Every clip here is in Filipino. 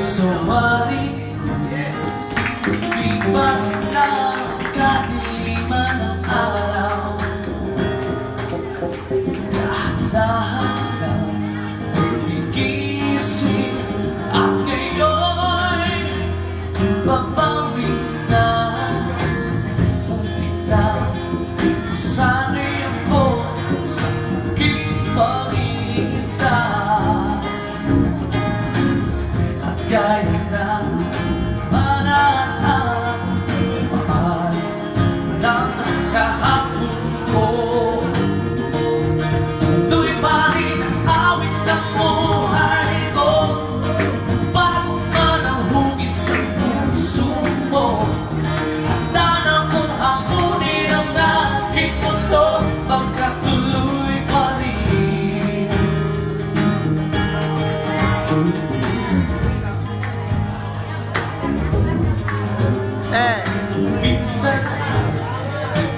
Sumali lipas lang kadiliman ng araw. Dahan-dahan gigising at ngayon'y babawin na. Sana'y ako sa aking pag-iisa. Kahit na manaan, maalis ng kahapon ko. Tuloy pa rin ang awit ng buhay ko. Bago man ang hugis ng puso mo, handa na kong hamunin ang aking mundo. Pagkatuloy pa rin. Minsan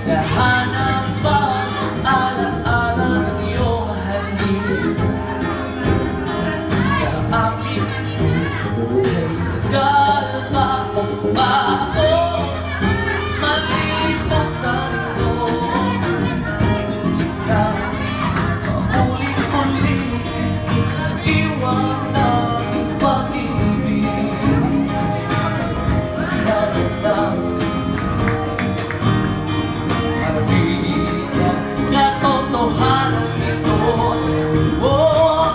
nahanap pa ang alaala ng iyong halik. Kaapit ay nagalpa pa ako. Malilimutan ito. Ikaw paulit-ulit iwan ng pag-ibig. Katotohanan ito. Oh,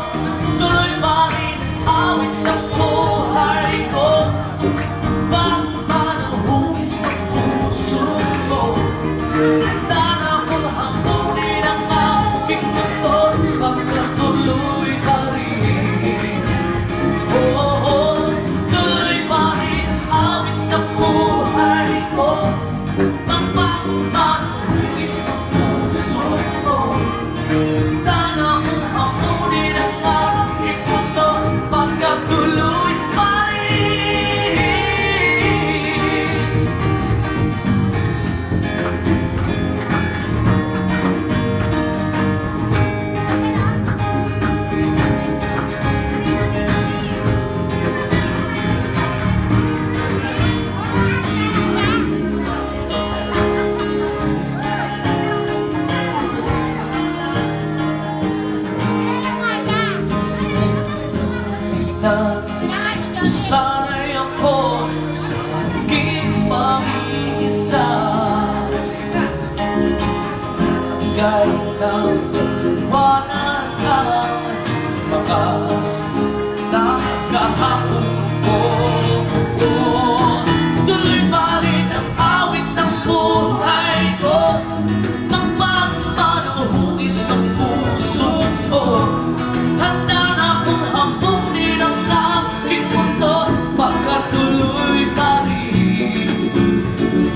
tuloy pa rin awit ng buhay ko. Bago man ang hugis ng puso ko, handa na akong hamunin ang aking mundo. Pagkatuloy pa rin. Oh, tuloy pa rin awit ng buhay ko. Bago man ang hugis ng puso ko, handa na akong hamunin ang aking mundo. Pagkatuloy pa rin. Sana'y ako sa aking pag-iisa. Kahit na iwanan ang mga nakakahapon ko. Tuloy pa rin ang awit ng buhay ko. Magbago man ang hugis ng puso ko, handa na akong hamunin ang aking mundo. Pagkatuloy pa rin.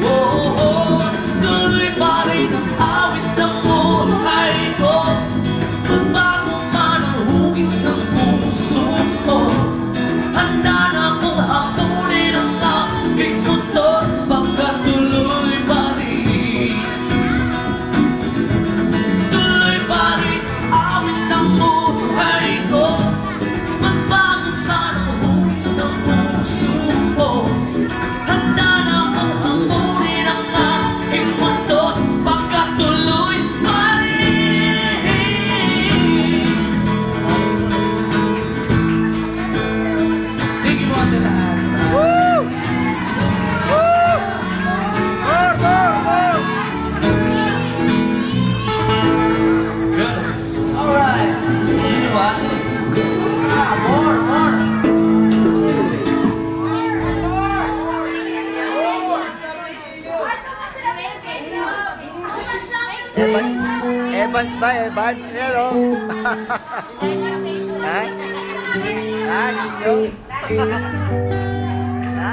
Oh, tuloy pa rin ang awit ng buhay ko. Magbago man ang hugis ng puso ko, handa na akong hamunin ang aking mundo. Pagkatuloy pa rin. Tuloy pa rin awit ng buhay ko. Magbago man ang hugis ng puso ko, handa na akong hamunin ang aking mundo. Pagkatuloy pa rin. Thank you po sa lahat. Good. Alright. Sino ba? More. Evans ba? Evans? Hello? Ha? Ha? Ninyo? Ha?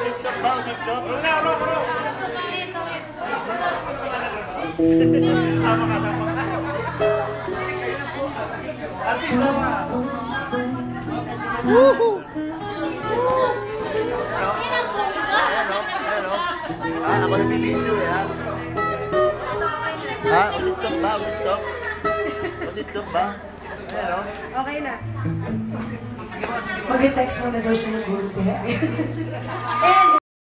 Siksok ba? Siksok? Sama ka, sama ka. Ate, sama. Woohoo! Ako nabibidyo eh, ha? Ha? Usitsok ba? Usitsok? Usitsok ba? Ayan, o. Okay na. Mag-text mo na daw siya ng konti. And